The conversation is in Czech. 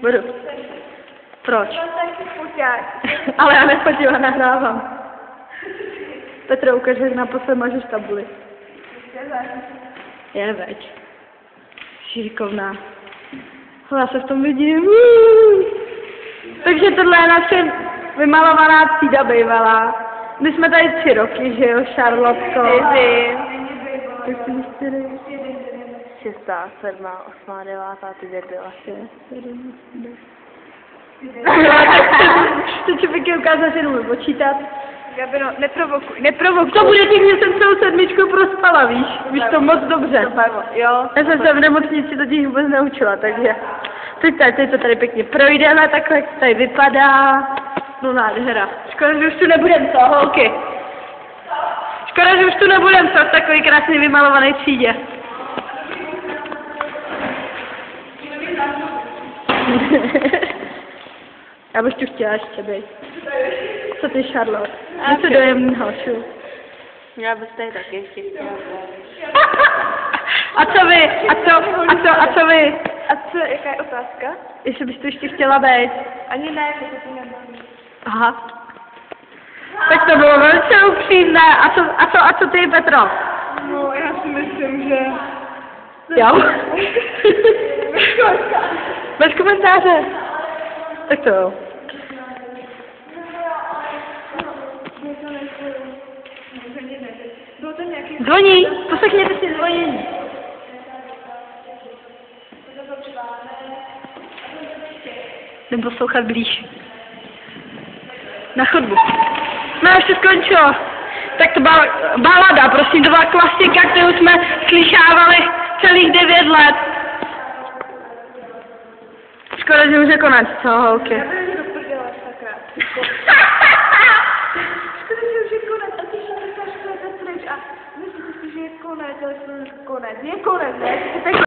Budu. Proč? Ale já nefotím, já nahrávám. Petro, ukaž, jak naposled mažeš tabuli. Je, veď. Šikovná. Já se v tom vidím. Takže tohle je naše vymalovaná třída bývalá. My jsme tady 3 roky, že jo, Charlotko? 4. 6., 7., 8., 9., ty debila. 6, 7, 8. Teď si pěkně ukázat, že nemůžu počítat. Gabino, neprovokuj. To bude tím, že jsem celou 7 prospala, víš? Víš to moc dobře. Jo. Já jsem se v nemocnici totiž vůbec neučila, takže teď to tady pěkně projdeme, takhle jak to tady vypadá. No nádhera. Škoda, že už tu nebudem, co, holky? Škoda, že už tu nebudem, co, v takový krásně vymalované třídě. Já bych tu chtěla ještě být. Co ty, Charlotte? Něco dojemného, šu. Já bych tady taky ještě chtěla. A co vy? A co vy? A co, jaká je otázka? Jestli bys tu ještě chtěla být? Ani ne, protože to nebaví. Aha. Tak to bylo velice upřímné. A co ty, Petro? No, já si myslím, že... Jo? Bez komentáře. Tak to jo. Zvoní, poslechněte si zvonění. Jdem poslouchat blíž. Na chodbu. No už to skončilo. Tak to byla balada, prosím, to byla klasika, kterou jsme slyšávali celých 9 let. Škoda, že už je konec, co, holky? Já bych do prdele, sakra. Škoda, že už je konec, a ty všichni říkáš, že to je pryč a myslíte si, že je konec, ale to je konec. Je konec, ne?